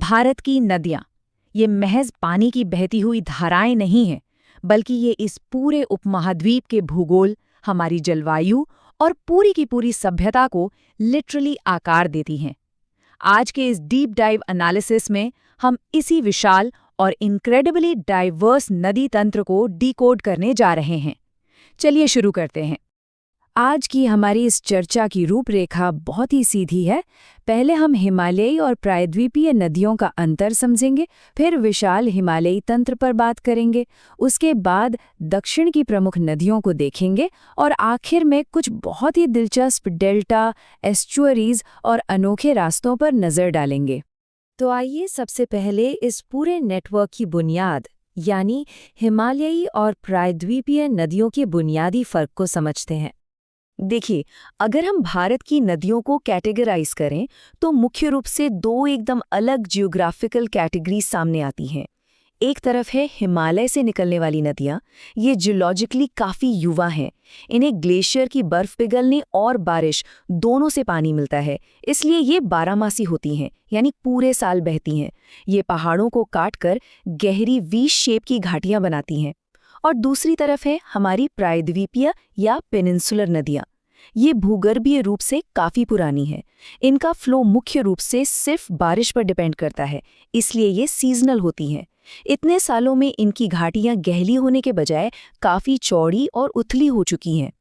भारत की नदियाँ ये महज पानी की बहती हुई धाराएं नहीं हैं, बल्कि ये इस पूरे उपमहाद्वीप के भूगोल, हमारी जलवायु और पूरी की पूरी सभ्यता को लिटरली आकार देती हैं। आज के इस डीप डाइव एनालिसिस में हम इसी विशाल और इनक्रेडिबली डाइवर्स नदी तंत्र को डिकोड करने जा रहे हैं। चलिए शुरू करते हैं। आज की हमारी इस चर्चा की रूपरेखा बहुत ही सीधी है। पहले हम हिमालयी और प्रायद्वीपीय नदियों का अंतर समझेंगे, फिर विशाल हिमालयी तंत्र पर बात करेंगे, उसके बाद दक्षिण की प्रमुख नदियों को देखेंगे और आखिर में कुछ बहुत ही दिलचस्प डेल्टा, एस्चुअरीज और अनोखे रास्तों पर नज़र डालेंगे। तो आइए सबसे पहले इस पूरे नेटवर्क की बुनियाद यानी हिमालयी और प्रायद्वीपीय नदियों के बुनियादी फ़र्क को समझते हैं। देखिए, अगर हम भारत की नदियों को कैटेगराइज करें तो मुख्य रूप से दो एकदम अलग जियोग्राफिकल कैटेगरी सामने आती हैं। एक तरफ है हिमालय से निकलने वाली नदियाँ। ये जियोलॉजिकली काफ़ी युवा हैं। इन्हें ग्लेशियर की बर्फ पिघलने और बारिश दोनों से पानी मिलता है, इसलिए ये बारहमासी होती हैं, यानी पूरे साल बहती हैं। ये पहाड़ों को काटकर गहरी वी शेप की घाटियाँ बनाती हैं। और दूसरी तरफ है हमारी प्रायद्वीपीय या पेनिनसुलर नदियाँ। ये भूगर्भीय रूप से काफ़ी पुरानी है। इनका फ्लो मुख्य रूप से सिर्फ बारिश पर डिपेंड करता है, इसलिए ये सीजनल होती हैं। इतने सालों में इनकी घाटियाँ गहरी होने के बजाय काफ़ी चौड़ी और उथली हो चुकी हैं।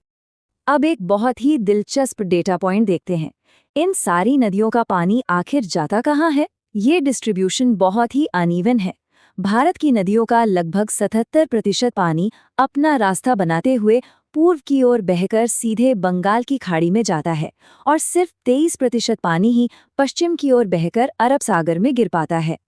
अब एक बहुत ही दिलचस्प डेटा पॉइंट देखते हैं। इन सारी नदियों का पानी आखिर जाता कहाँ है? ये डिस्ट्रीब्यूशन बहुत ही अनइवन है। भारत की नदियों का लगभग 77% पानी अपना रास्ता बनाते हुए पूर्व की ओर बहकर सीधे बंगाल की खाड़ी में जाता है और सिर्फ 23% पानी ही पश्चिम की ओर बहकर अरब सागर में गिर पाता है।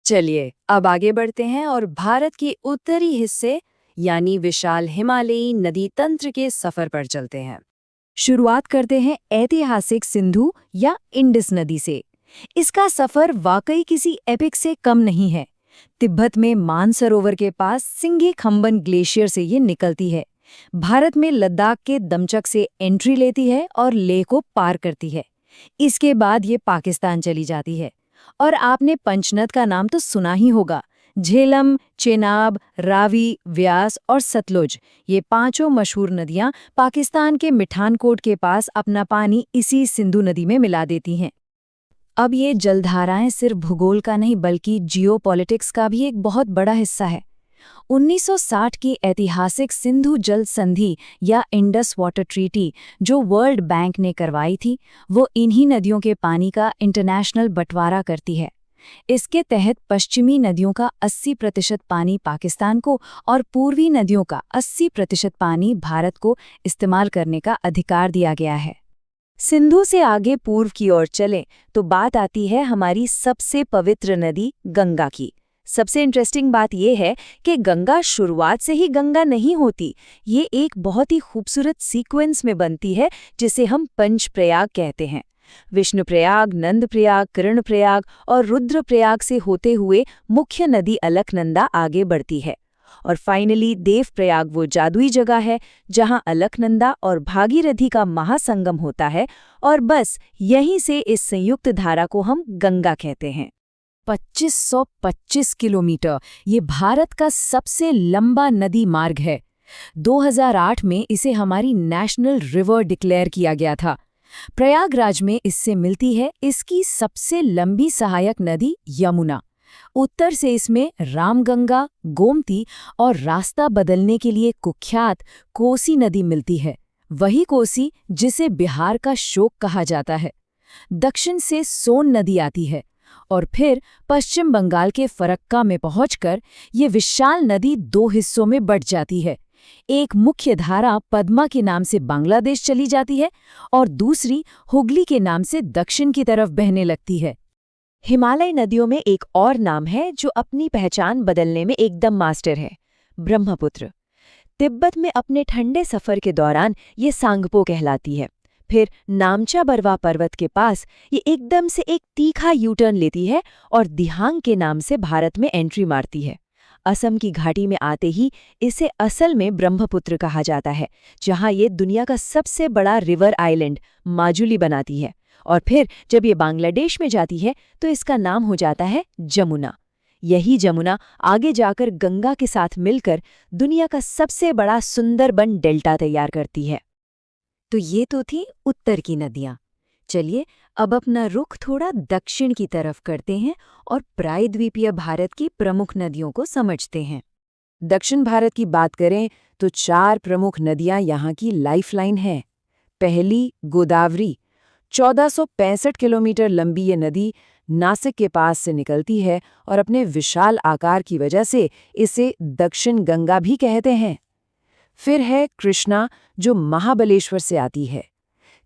चलिए अब आगे बढ़ते हैं और भारत के उत्तरी हिस्से यानी विशाल हिमालयी नदी तंत्र के सफर पर चलते हैं। शुरुआत करते हैं ऐतिहासिक सिंधु या इंडस नदी से। इसका सफर वाकई किसी एपिक से कम नहीं है। तिब्बत में मानसरोवर के पास सिंघी खंबन ग्लेशियर से ये निकलती है, भारत में लद्दाख के दमचक से एंट्री लेती है और लेह को पार करती है। इसके बाद ये पाकिस्तान चली जाती है। और आपने पंचनद का नाम तो सुना ही होगा। झेलम, चेनाब, रावी, व्यास और सतलुज, ये पांचों मशहूर नदियां पाकिस्तान के मिठानकोट के पास अपना पानी इसी सिंधु नदी में मिला देती हैं। अब ये जलधाराएं सिर्फ भूगोल का नहीं बल्कि जियोपॉलिटिक्स का भी एक बहुत बड़ा हिस्सा है। 1960 की ऐतिहासिक सिंधु जल संधि या इंडस वाटर ट्रीटी जो वर्ल्ड बैंक ने करवाई थी, वो इन्हीं नदियों के पानी का इंटरनेशनल बंटवारा करती है। इसके तहत पश्चिमी नदियों का 80% पानी पाकिस्तान को और पूर्वी नदियों का 80% पानी भारत को इस्तेमाल करने का अधिकार दिया गया है। सिंधु से आगे पूर्व की ओर चलें तो बात आती है हमारी सबसे पवित्र नदी गंगा की। सबसे इंटरेस्टिंग बात यह है कि गंगा शुरुआत से ही गंगा नहीं होती। ये एक बहुत ही खूबसूरत सीक्वेंस में बनती है जिसे हम पंचप्रयाग कहते हैं। विष्णुप्रयाग, नंदप्रयाग, कर्णप्रयाग और रुद्रप्रयाग से होते हुए मुख्य नदी अलकनंदा आगे बढ़ती है और फाइनली देवप्रयाग वो जादुई जगह है जहां अलकनंदा और भागीरथी का महासंगम होता है और बस यहीं से इस संयुक्त धारा को हम गंगा कहते हैं। 2525 किलोमीटर ये भारत का सबसे लंबा नदी मार्ग है। 2008 में इसे हमारी नेशनल रिवर डिक्लेयर किया गया था। प्रयागराज में इससे मिलती है इसकी सबसे लंबी सहायक नदी यमुना। उत्तर से इसमें रामगंगा, गोमती और रास्ता बदलने के लिए कुख्यात कोसी नदी मिलती है, वही कोसी जिसे बिहार का शोक कहा जाता है। दक्षिण से सोन नदी आती है और फिर पश्चिम बंगाल के फरक्का में पहुंचकर ये विशाल नदी दो हिस्सों में बंट जाती है। एक मुख्य धारा पद्मा के नाम से बांग्लादेश चली जाती है और दूसरी हुगली के नाम से दक्षिण की तरफ बहने लगती है। हिमालय नदियों में एक और नाम है जो अपनी पहचान बदलने में एकदम मास्टर है, ब्रह्मपुत्र। तिब्बत में अपने ठंडे सफर के दौरान ये सांगपो कहलाती है। फिर नामचा बरवा पर्वत के पास ये एकदम से एक तीखा यूटर्न लेती है और दिहांग के नाम से भारत में एंट्री मारती है। असम की घाटी में आते ही इसे असल में ब्रह्मपुत्र कहा जाता है, जहां ये दुनिया का सबसे बड़ा रिवर आइलैंड माजुली बनाती है और फिर जब ये बांग्लादेश में जाती है तो इसका नाम हो जाता है जमुना। यही जमुना आगे जाकर गंगा के साथ मिलकर दुनिया का सबसे बड़ा सुंदरबन डेल्टा तैयार करती है। तो ये तो थी उत्तर की नदियां। चलिए अब अपना रुख थोड़ा दक्षिण की तरफ करते हैं और प्रायद्वीपीय भारत की प्रमुख नदियों को समझते हैं। दक्षिण भारत की बात करें तो 4 प्रमुख नदियां यहाँ की लाइफलाइन हैं। पहली गोदावरी, 1465 किलोमीटर लंबी ये नदी नासिक के पास से निकलती है और अपने विशाल आकार की वजह से इसे दक्षिण गंगा भी कहते हैं। फिर है कृष्णा, जो महाबलेश्वर से आती है।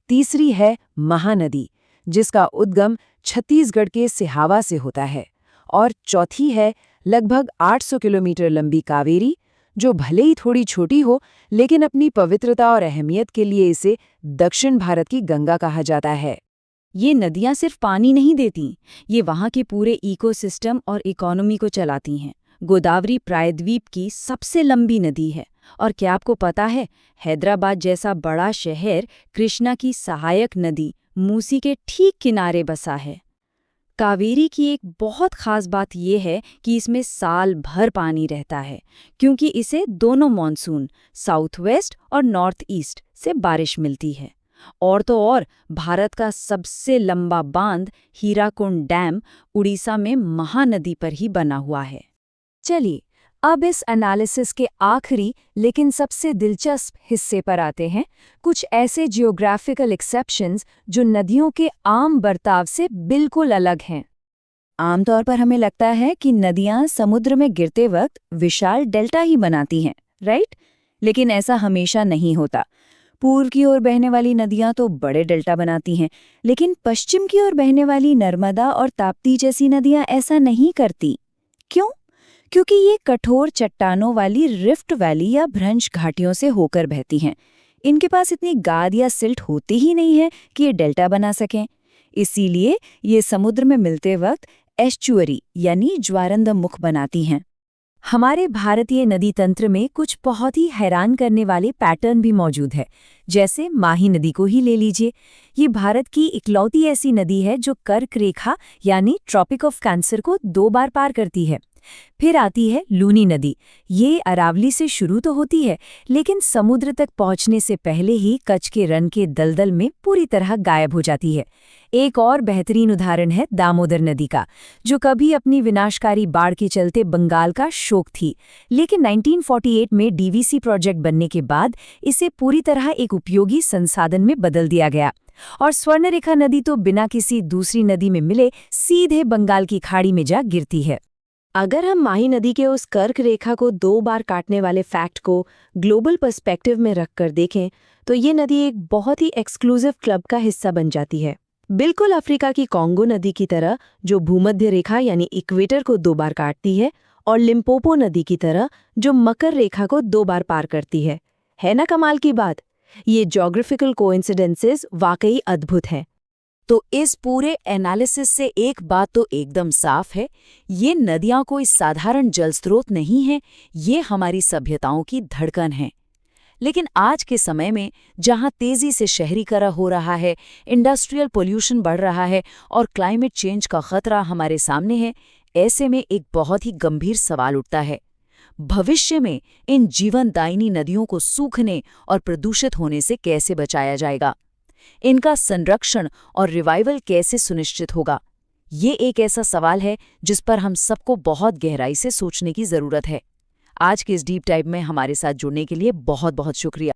तीसरी है महानदी, जिसका उद्गम छत्तीसगढ़ के सिहावा से होता है। और चौथी है लगभग 800 किलोमीटर लंबी कावेरी, जो भले ही थोड़ी छोटी हो लेकिन अपनी पवित्रता और अहमियत के लिए इसे दक्षिण भारत की गंगा कहा जाता है। ये नदियां सिर्फ पानी नहीं देती, ये वहाँ के पूरे इकोसिस्टम और इकोनॉमी को चलाती हैं। गोदावरी प्रायद्वीप की सबसे लंबी नदी है और क्या आपको पता है, हैदराबाद जैसा बड़ा शहर कृष्णा की सहायक नदी मूसी के ठीक किनारे बसा है। कावेरी की एक बहुत खास बात यह है कि इसमें साल भर पानी रहता है, क्योंकि इसे दोनों मॉनसून साउथ वेस्ट और नॉर्थ ईस्ट से बारिश मिलती है। और तो और भारत का सबसे लंबा बांध हीराकुंड डैम उड़ीसा में महानदी पर ही बना हुआ है। चलिए अब इस एनालिसिस के आखिरी लेकिन सबसे दिलचस्प हिस्से पर आते हैं, कुछ ऐसे जियोग्राफिकल एक्सेप्शंस जो नदियों के आम बर्ताव से बिल्कुल अलग हैं। आमतौर पर हमें लगता है कि नदियां समुद्र में गिरते वक्त विशाल डेल्टा ही बनाती हैं, राइट? लेकिन ऐसा हमेशा नहीं होता। पूर्व की ओर बहने वाली नदियां तो बड़े डेल्टा बनाती हैं, लेकिन पश्चिम की ओर बहने वाली नर्मदा और ताप्ती जैसी नदियां ऐसा नहीं करती। क्यों? क्योंकि ये कठोर चट्टानों वाली रिफ्ट वैली या भ्रंश घाटियों से होकर बहती हैं। इनके पास इतनी गाद या सिल्ट होती ही नहीं है कि ये डेल्टा बना सकें। इसीलिए ये समुद्र में मिलते वक्त एस्चुअरी यानी ज्वारंद मुख बनाती हैं। हमारे भारतीय नदी तंत्र में कुछ बहुत ही हैरान करने वाले पैटर्न भी मौजूद है। जैसे माही नदी को ही ले लीजिए। ये भारत की इकलौती ऐसी नदी है जो कर्क रेखा यानी ट्रॉपिक ऑफ कैंसर को 2 बार पार करती है। फिर आती है लूनी नदी। ये अरावली से शुरू तो होती है, लेकिन समुद्र तक पहुंचने से पहले ही कच्छ के रन के दलदल में पूरी तरह गायब हो जाती है। एक और बेहतरीन उदाहरण है दामोदर नदी का, जो कभी अपनी विनाशकारी बाढ़ के चलते बंगाल का शोक थी, लेकिन 1948 में डीवीसी प्रोजेक्ट बनने के बाद इसे पूरी तरह एक उपयोगी संसाधन में बदल दिया गया। और स्वर्णरेखा नदी तो बिना किसी दूसरी नदी में मिले सीधे बंगाल की खाड़ी में जा गिरती है। अगर हम माही नदी के उस कर्क रेखा को 2 बार काटने वाले फैक्ट को ग्लोबल पर्सपेक्टिव में रखकर देखें तो ये नदी एक बहुत ही एक्सक्लूसिव क्लब का हिस्सा बन जाती है। बिल्कुल अफ्रीका की कॉन्गो नदी की तरह, जो भूमध्य रेखा यानी इक्वेटर को 2 बार काटती है, और लिम्पोपो नदी की तरह, जो मकर रेखा को 2 बार पार करती है ना कमाल की बात? ये ज्योग्राफिकल कोइंसिडेंसेस वाकई अद्भुत हैं। तो इस पूरे एनालिसिस से एक बात तो एकदम साफ है, ये नदियां कोई साधारण जल स्रोत नहीं है, ये हमारी सभ्यताओं की धड़कन है। लेकिन आज के समय में जहां तेजी से शहरीकरण हो रहा है, इंडस्ट्रियल पोल्यूशन बढ़ रहा है और क्लाइमेट चेंज का खतरा हमारे सामने है, ऐसे में एक बहुत ही गंभीर सवाल उठता है, भविष्य में इन जीवनदायिनी नदियों को सूखने और प्रदूषित होने से कैसे बचाया जाएगा? इनका संरक्षण और रिवाइवल कैसे सुनिश्चित होगा? ये एक ऐसा सवाल है जिस पर हम सबको बहुत गहराई से सोचने की जरूरत है। आज के इस डीप डाइव में हमारे साथ जुड़ने के लिए बहुत बहुत शुक्रिया।